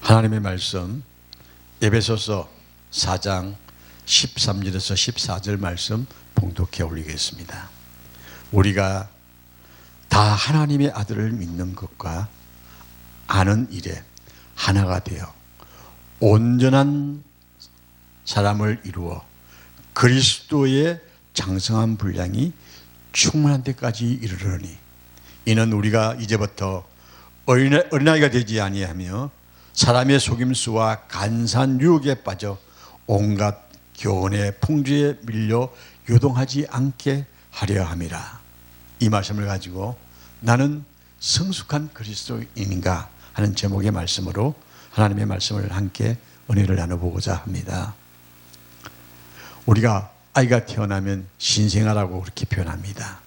하나님의 말씀 에베소서 4장 13절에서 14절 말씀 봉독해 올리겠습니다. 우리가 다 하나님의 아들을 믿는 것과 아는 일에 하나가 되어 온전한 사람을 이루어 그리스도의 장성한 분량이 충만한 데까지 이르르니 이는 우리가 이제부터 어린아이가 되지 아니하며 사람의 속임수와 간사한 유혹에 빠져 온갖 교훈의 풍조에 밀려 요동하지 않게 하려 함이라. 이 말씀을 가지고 나는 성숙한 그리스도인인가 하는 제목의 말씀으로 하나님의 말씀을 함께 은혜를 나눠보고자 합니다. 우리가 아이가 태어나면 신생아라고 그렇게 표현합니다.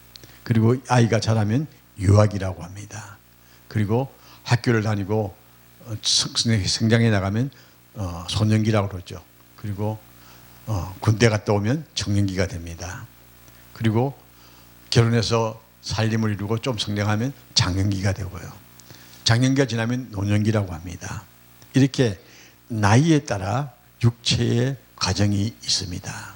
그리고 아이가 자라면 유아기라고 합니다. 그리고 학교를 다니고 성장해 나가면 소년기라고 그러죠. 그리고 군대 갔다 오면 청년기가 됩니다. 그리고 결혼해서 살림을 이루고 좀 성장하면 장년기가 되고요. 장년기가 지나면 노년기라고 합니다. 이렇게 나이에 따라 육체의 과정이 있습니다.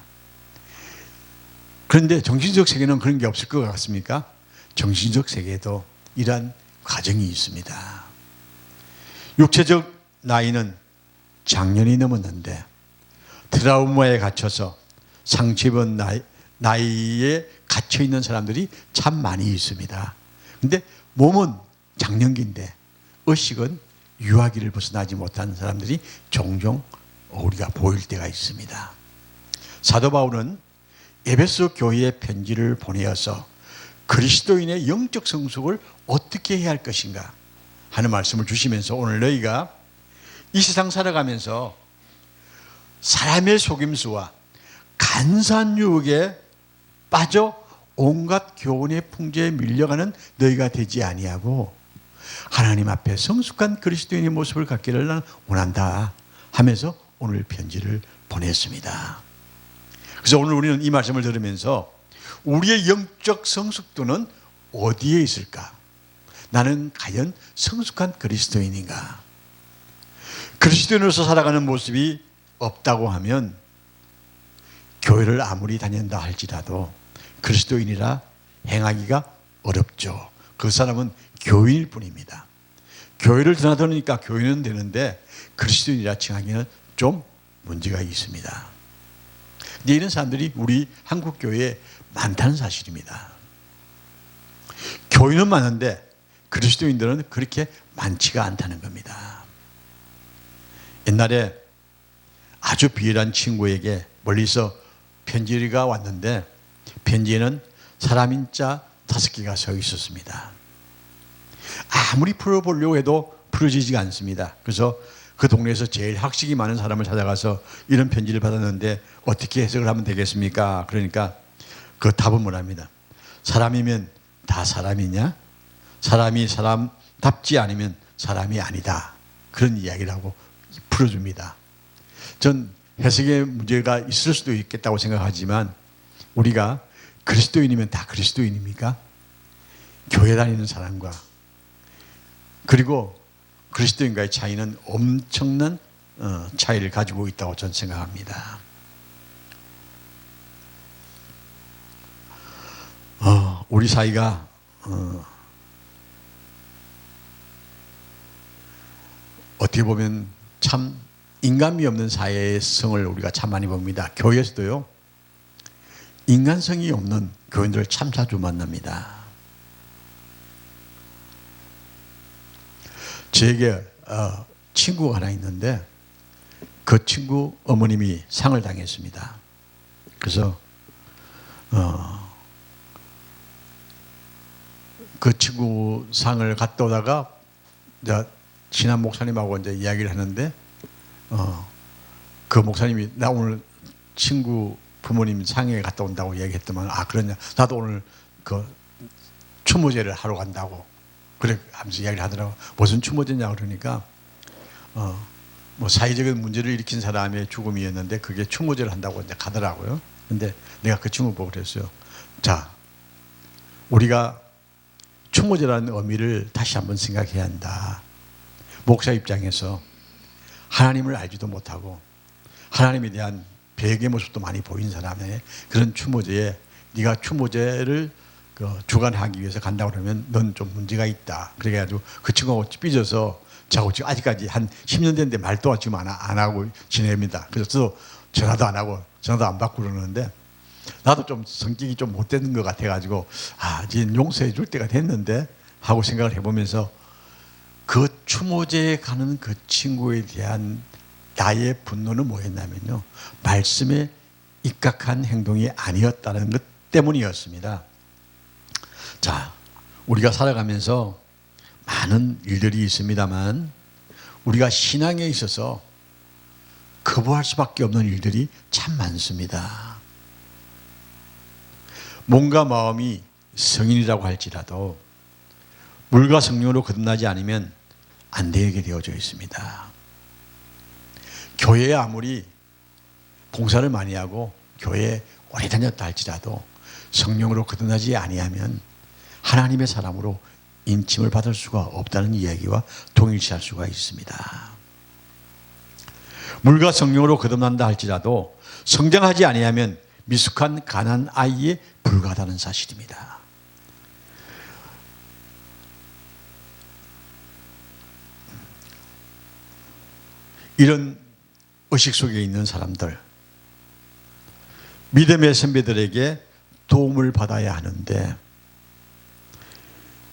그런데 정신적 세계는 그런 게 없을 것 같습니까? 정신적 세계에도 이러한 과정이 있습니다. 육체적 나이는 장년이 넘었는데 트라우마에 갇혀서 상처 입은 나이에 갇혀 있는 사람들이 참 많이 있습니다. 근데 몸은 장년기인데 의식은 유아기를 벗어나지 못한 사람들이 종종 우리가 보일 때가 있습니다. 사도 바울은 에베소 교회에 편지를 보내어서 그리스도인의 영적 성숙을 어떻게 해야 할 것인가 하는 말씀을 주시면서 오늘 너희가 이 세상 살아가면서 사람의 속임수와 간사한 유혹에 빠져 온갖 교훈의 풍조에 밀려가는 너희가 되지 아니하고 하나님 앞에 성숙한 그리스도인의 모습을 갖기를 나는 원한다 하면서 오늘 편지를 보냈습니다. 그래서 오늘 우리는 이 말씀을 들으면서 우리의 영적 성숙도는 어디에 있을까? 나는 과연 성숙한 그리스도인인가? 그리스도인으로서 살아가는 모습이 없다고 하면 교회를 아무리 다닌다 할지라도 그리스도인이라 행하기가 어렵죠. 그 사람은 교인일 뿐입니다. 교회를 드나드니까 교인은 되는데 그리스도인이라 칭하기는 좀 문제가 있습니다. 근데 이런 사람들이 우리 한국 교회에 많다는 사실입니다. 교인은 많은데 그리스도인들은 그렇게 많지가 않다는 겁니다. 옛날에 아주 비열한 친구에게 멀리서 편지가 왔는데 편지에는 사람 인자 5개가 서 있었습니다. 아무리 풀어보려고 해도 풀어지지가 않습니다. 그래서 그 동네에서 제일 학식이 많은 사람을 찾아가서 이런 편지를 받았는데 어떻게 해석을 하면 되겠습니까? 그러니까 그 답은 뭐랍니다. 사람이면 다 사람이냐? 사람이 사람답지 않으면 사람이 아니다. 그런 이야기를 하고 풀어줍니다. 전 해석의 문제가 있을 수도 있겠다고 생각하지만 우리가 그리스도인이면 다 그리스도인입니까? 교회 다니는 사람과 그리고 그리스도인과의 차이는 엄청난 차이를 가지고 있다고 저는 생각합니다. 우리 사이가 어떻게 보면 참 인간미 없는 사회의 성을 우리가 참 많이 봅니다. 교회에서도요. 인간성이 없는 교인들을 참 자주 만납니다. 저에게 친구가 하나 있는데 그 친구 어머님이 상을 당했습니다. 그래서 그 친구 상을 갔다 오다가 친한 목사님하고 이제 이야기를 하는데 그 목사님이 나 오늘 친구 부모님 상에 갔다 온다고 얘기했더만 그러냐 나도 오늘 그 추모제를 하러 간다고 그래 하면서 이야기를 하더라고. 무슨 추모제냐 그러니까 뭐 사회적인 문제를 일으킨 사람의 죽음이었는데 그게 추모제를 한다고 이제 가더라고요. 근데 내가 그 친구 보고 그랬어요. 자, 우리가 추모제라는 의미를 다시 한번 생각해야 한다. 목사 입장에서 하나님을 알지도 못하고 하나님에 대한 배역의 모습도 많이 보인 사람의 그런 추모제에 네가 추모제를 주관하기 위해서 간다고 그러면 넌 좀 문제가 있다. 그래가지고 그 친구하고 삐져서 자고 지금 아직까지 한 10년 됐는데 말도 지금 안 하고 지냅니다. 그래서 전화도 안 하고 전화도 안 받고 그러는데 나도 좀 성격이 좀 못되는 것 같아가지고 이제 용서해 줄 때가 됐는데 하고 생각을 해보면서 그 추모제에 가는 그 친구에 대한 나의 분노는 뭐였냐면요, 말씀에 입각한 행동이 아니었다는 것 때문이었습니다. 자, 우리가 살아가면서 많은 일들이 있습니다만 우리가 신앙에 있어서 거부할 수밖에 없는 일들이 참 많습니다. 몸과 마음이 성인이라고 할지라도 물과 성령으로 거듭나지 않으면 안 되게 되어져 있습니다. 교회에 아무리 봉사를 많이 하고 교회에 오래 다녔다 할지라도 성령으로 거듭나지 아니하면 하나님의 사람으로 인침을 받을 수가 없다는 이야기와 동일시할 수가 있습니다. 물과 성령으로 거듭난다 할지라도 성장하지 아니하면 미숙한 가난한 아이에 불과하다는 사실입니다. 이런 의식 속에 있는 사람들, 믿음의 선배들에게 도움을 받아야 하는데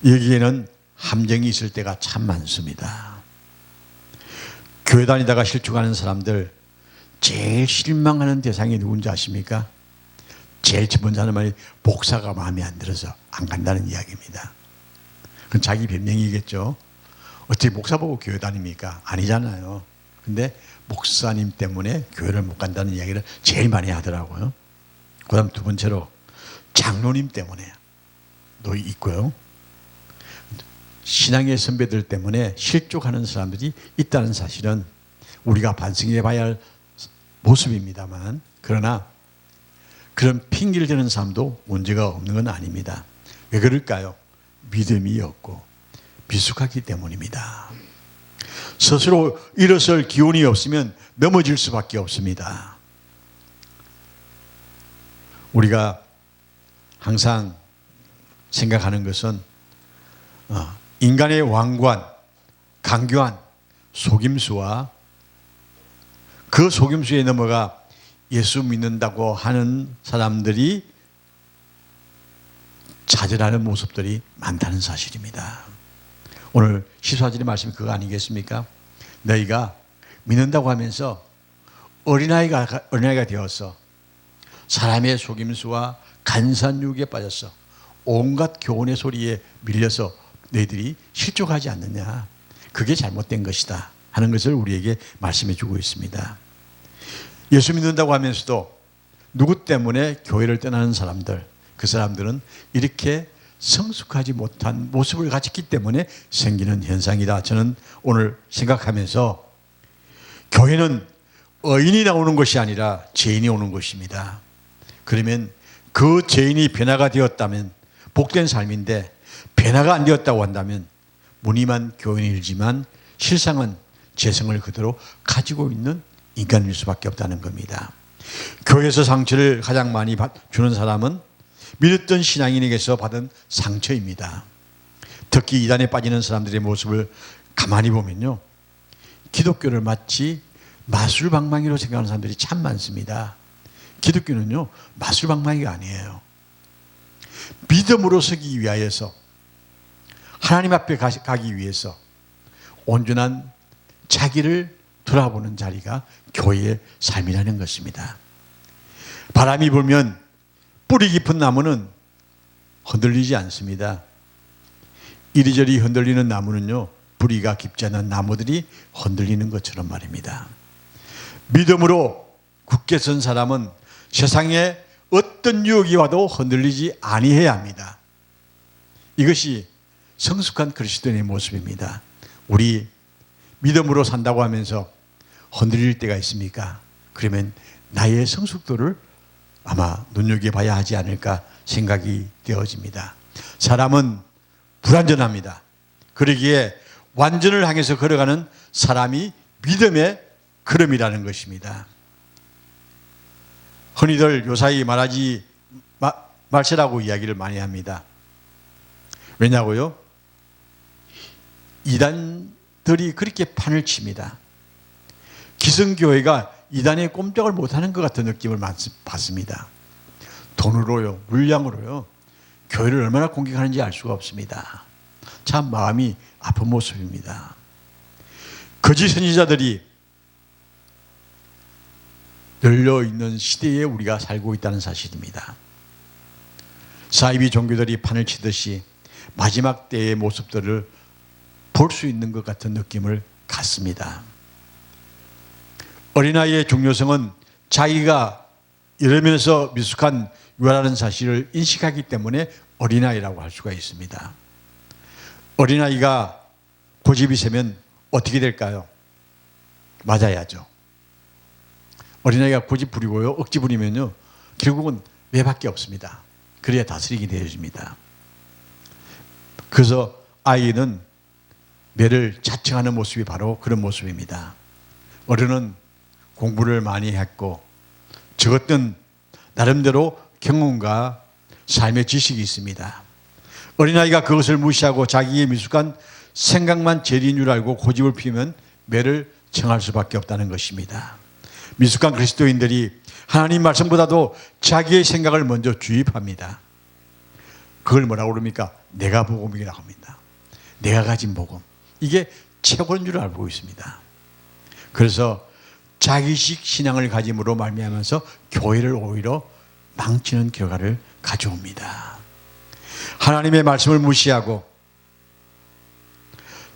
여기에는 함정이 있을 때가 참 많습니다. 교회 다니다가 실족하는 사람들 제일 실망하는 대상이 누군지 아십니까? 제일 첫 번째 하는 말이 목사가 마음에 안 들어서 안 간다는 이야기입니다. 그건 자기 변명이겠죠. 어떻게 목사 보고 교회 다닙니까? 아니잖아요. 근데 목사님 때문에 교회를 못 간다는 이야기를 제일 많이 하더라고요. 그 다음 두 번째로 장로님 때문에도 있고요. 신앙의 선배들 때문에 실족하는 사람들이 있다는 사실은 우리가 반성해 봐야 할 모습입니다만, 그러나 그런 핑계를 대는 사람도 문제가 없는 건 아닙니다. 왜 그럴까요? 믿음이 없고 미숙하기 때문입니다. 스스로 일어설 기운이 없으면 넘어질 수밖에 없습니다. 우리가 항상 생각하는 것은 인간의 왕관, 강교한 속임수와 그 속임수에 넘어가 예수 믿는다고 하는 사람들이 좌절하는 모습들이 많다는 사실입니다. 오늘 14절의 말씀이 그거 아니겠습니까? 너희가 믿는다고 하면서 어린아이가 되어서 사람의 속임수와 간산유혹에 빠져서 온갖 교훈의 소리에 밀려서 너희들이 실족하지 않느냐, 그게 잘못된 것이다 하는 것을 우리에게 말씀해 주고 있습니다. 예수 믿는다고 하면서도 누구 때문에 교회를 떠나는 사람들, 그 사람들은 이렇게 성숙하지 못한 모습을 가졌기 때문에 생기는 현상이다. 저는 오늘 생각하면서 교회는 의인이 나오는 것이 아니라 죄인이 오는 것입니다. 그러면 그 죄인이 변화가 되었다면 복된 삶인데, 변화가 안 되었다고 한다면 무늬만 교인이지만 실상은 죄성을 그대로 가지고 있는 인간일 수밖에 없다는 겁니다. 교회에서 상처를 가장 많이 주는 사람은 믿었던 신앙인에게서 받은 상처입니다. 특히 이단에 빠지는 사람들의 모습을 가만히 보면요, 기독교를 마치 마술방망이로 생각하는 사람들이 참 많습니다. 기독교는요, 마술방망이가 아니에요. 믿음으로 서기 위하여서, 하나님 앞에 가기 위해서 온전한 자기를 돌아보는 자리가 교회의 삶이라는 것입니다. 바람이 불면 뿌리 깊은 나무는 흔들리지 않습니다. 이리저리 흔들리는 나무는요, 뿌리가 깊지 않은 나무들이 흔들리는 것처럼 말입니다. 믿음으로 굳게 선 사람은 세상에 어떤 유혹이 와도 흔들리지 아니해야 합니다. 이것이 성숙한 그리스도인의 모습입니다. 우리 믿음으로 산다고 하면서 흔들릴 때가 있습니까? 그러면 나의 성숙도를 아마 눈여겨봐야 하지 않을까 생각이 되어집니다. 사람은 불완전합니다. 그러기에 완전을 향해서 걸어가는 사람이 믿음의 걸음이라는 것입니다. 흔히들 요사이 말세라고 이야기를 많이 합니다. 왜냐고요? 이단들이 그렇게 판을 칩니다. 기성교회가 이단에 꼼짝을 못하는 것 같은 느낌을 받습니다. 돈으로요, 물량으로요, 교회를 얼마나 공격하는지 알 수가 없습니다. 참 마음이 아픈 모습입니다. 거짓 선지자들이 열려있는 시대에 우리가 살고 있다는 사실입니다. 사이비 종교들이 판을 치듯이 마지막 때의 모습들을 볼 수 있는 것 같은 느낌을 갖습니다. 어린아이의 중요성은 자기가 여러 면에서 미숙한 유아라는 사실을 인식하기 때문에 어린아이라고 할 수가 있습니다. 어린아이가 고집이 세면 어떻게 될까요? 맞아야죠. 어린아이가 고집 부리고요, 억지 부리면요, 결국은 매밖에 없습니다. 그래야 다스리게 되어집니다. 그래서 아이는 매를 자청하는 모습이 바로 그런 모습입니다. 어른은 공부를 많이 했고 적었던 나름대로 경험과 삶의 지식이 있습니다. 어린아이가 그것을 무시하고 자기의 미숙한 생각만 제일인 줄 알고 고집을 피우면 매를 청할 수밖에 없다는 것입니다. 미숙한 그리스도인들이 하나님 말씀보다도 자기의 생각을 먼저 주입합니다. 그걸 뭐라고 그럽니까? 내가 복음이라고 합니다. 내가 가진 복음. 이게 최고인 줄 알고 있습니다. 그래서 자기식 신앙을 가짐으로 말미암아서 교회를 오히려 망치는 결과를 가져옵니다. 하나님의 말씀을 무시하고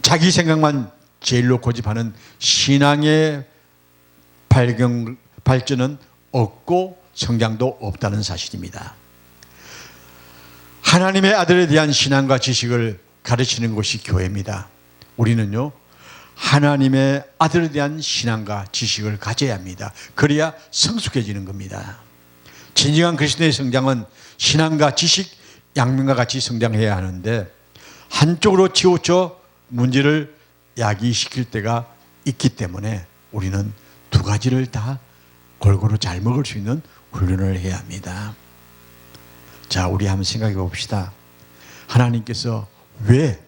자기 생각만 제일로 고집하는 신앙의 발전은 없고 성장도 없다는 사실입니다. 하나님의 아들에 대한 신앙과 지식을 가르치는 곳이 교회입니다. 우리는요, 하나님의 아들에 대한 신앙과 지식을 가져야 합니다. 그래야 성숙해지는 겁니다. 진정한 그리스도의 성장은 신앙과 지식, 양면과 같이 성장해야 하는데 한쪽으로 치우쳐 문제를 야기시킬 때가 있기 때문에 우리는 두 가지를 다 골고루 잘 먹을 수 있는 훈련을 해야 합니다. 자, 우리 한번 생각해 봅시다. 하나님께서 왜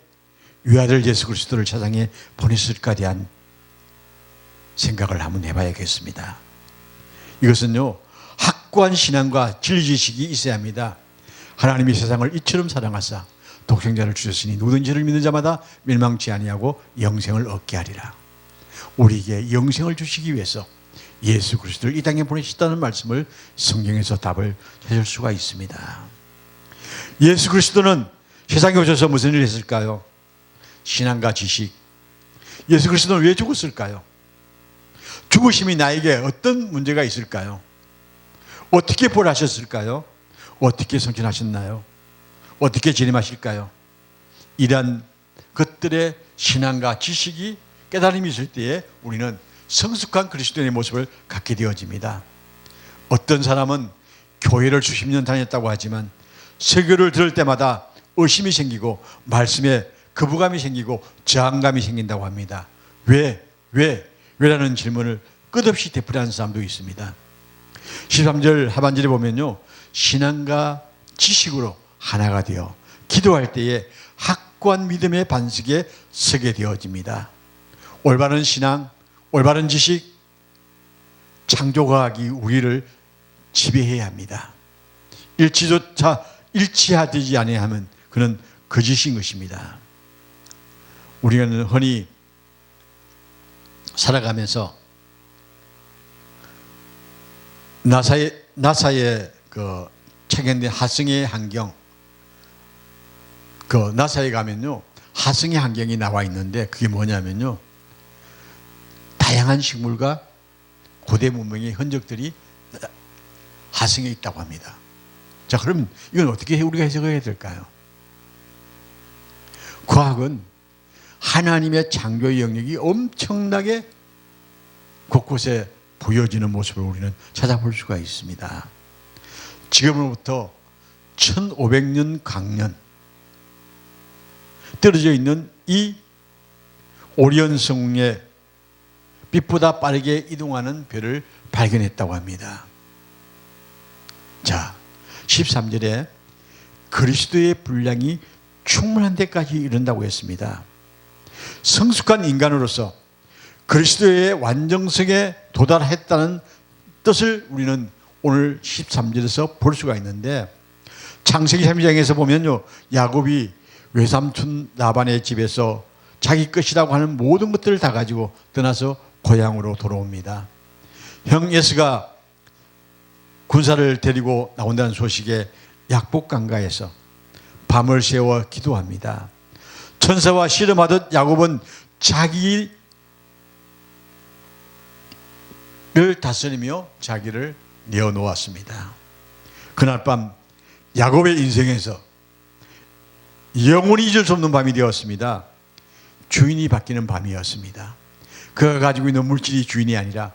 유아들 예수 그리스도를 세상에 보냈을까에 대한 생각을 한번 해봐야겠습니다. 이것은요, 확고한 신앙과 진리 지식이 있어야 합니다. 하나님이 세상을 이처럼 사랑하사 독생자를 주셨으니 누구든지 저를 믿는 자마다 멸망치 아니하고 영생을 얻게 하리라. 우리에게 영생을 주시기 위해서 예수 그리스도를 이 땅에 보내셨다는 말씀을 성경에서 답을 찾을 수가 있습니다. 예수 그리스도는 세상에 오셔서 무슨 일을 했을까요? 신앙과 지식. 예수 그리스도는 왜 죽었을까요? 죽으심이 나에게 어떤 문제가 있을까요? 어떻게 벌하셨을까요? 어떻게 성천하셨나요? 어떻게 재림하실까요? 이러한 것들의 신앙과 지식이 깨달음이 있을 때에 우리는 성숙한 그리스도인의 모습을 갖게 되어집니다. 어떤 사람은 교회를 수십 년 다녔다고 하지만 설교를 들을 때마다 의심이 생기고 말씀에 거부감이 생기고 저항감이 생긴다고 합니다. 왜라는 질문을 끝없이 되풀이하는 사람도 있습니다. 13절 하반절에 보면요, 신앙과 지식으로 하나가 되어 기도할 때에 확고한 믿음의 반석에 서게 되어집니다. 올바른 신앙, 올바른 지식, 창조과학이 우리를 지배해야 합니다. 일치조차 일치하지 아니하면 그는 거짓인 것입니다. 우리는 흔히 살아가면서 나사의 그 책인데 하승의 환경, 그 나사에 가면요, 하승의 환경이 나와 있는데 그게 뭐냐면요, 다양한 식물과 고대 문명의 흔적들이 하승에 있다고 합니다. 자, 그럼 이건 어떻게 우리가 해석해야 될까요? 과학은 하나님의 창조의 영역이 엄청나게 곳곳에 보여지는 모습을 우리는 찾아볼 수가 있습니다. 지금으로부터 1500년 강년 떨어져 있는 이 오리온 성의 빛보다 빠르게 이동하는 별을 발견했다고 합니다. 자, 13절에 그리스도의 분량이 충분한 데까지 이른다고 했습니다. 성숙한 인간으로서 그리스도의 완전성에 도달했다는 뜻을 우리는 오늘 13절에서 볼 수가 있는데, 창세기 3장에서 보면요, 야곱이 외삼촌 라반의 집에서 자기 것이라고 하는 모든 것들을 다 가지고 떠나서 고향으로 돌아옵니다. 형 예스가 군사를 데리고 나온다는 소식에 약복강가에서 밤을 새워 기도합니다. 천사와 씨름하듯 야곱은 자기를 다스리며 자기를 내어놓았습니다. 그날 밤 야곱의 인생에서 영원히 잊을 수 없는 밤이 되었습니다. 주인이 바뀌는 밤이었습니다. 그가 가지고 있는 물질이 주인이 아니라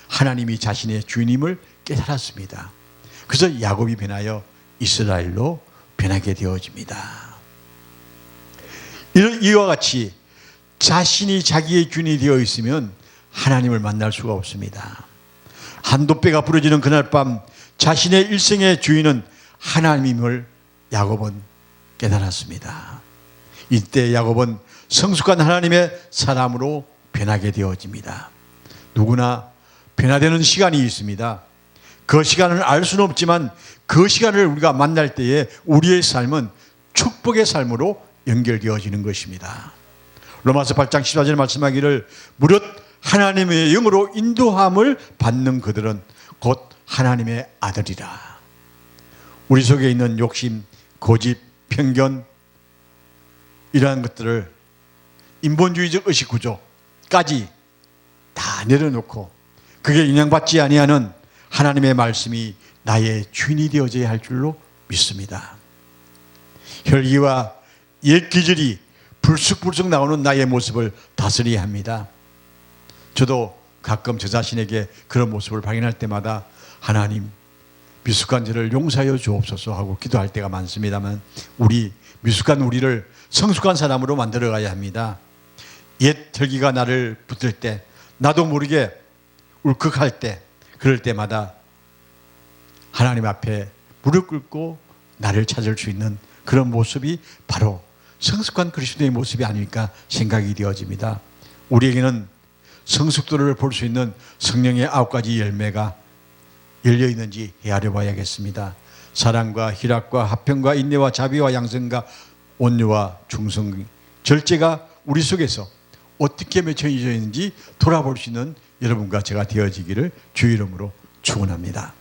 하나님이 자신의 주인임을 깨달았습니다. 그래서 야곱이 변하여 이스라엘로 변하게 되어집니다. 이와 같이 자신이 자기의 주인이 되어 있으면 하나님을 만날 수가 없습니다. 한돛배가 부러지는 그날 밤 자신의 일생의 주인은 하나님임을 야곱은 깨달았습니다. 이때 야곱은 성숙한 하나님의 사람으로 변하게 되어집니다. 누구나 변화되는 시간이 있습니다. 그 시간을 알 수는 없지만 그 시간을 우리가 만날 때에 우리의 삶은 축복의 삶으로 연결되어지는 것입니다. 로마서 8장 14절에 말씀하기를 무릇 하나님의 영으로 인도함을 받는 그들은 곧 하나님의 아들이라. 우리 속에 있는 욕심, 고집, 편견, 이러한 것들을 인본주의적 의식구조까지 다 내려놓고 그게 인양받지 아니하는 하나님의 말씀이 나의 주인이 되어져야 할 줄로 믿습니다. 혈기와 옛 기질이 불쑥불쑥 나오는 나의 모습을 다스려야 합니다. 저도 가끔 저 자신에게 그런 모습을 발견할 때마다 하나님, 미숙한 저를 용서하여 주옵소서 하고 기도할 때가 많습니다만, 미숙한 우리를 성숙한 사람으로 만들어 가야 합니다. 옛 혈기가 나를 붙들 때, 나도 모르게 울컥할 때, 그럴 때마다 하나님 앞에 무릎 꿇고 나를 찾을 수 있는 그런 모습이 바로 성숙한 그리스도의 모습이 아닐까 생각이 되어집니다. 우리에게는 성숙도를 볼 수 있는 성령의 9가지 열매가 열려 있는지 헤아려 봐야겠습니다. 사랑과 희락과 화평과 인내와 자비와 양선과 온유와 충성, 절제가 우리 속에서 어떻게 맺혀져 있는지 돌아볼 수 있는 여러분과 제가 되어지기를 주의 이름으로 축원합니다.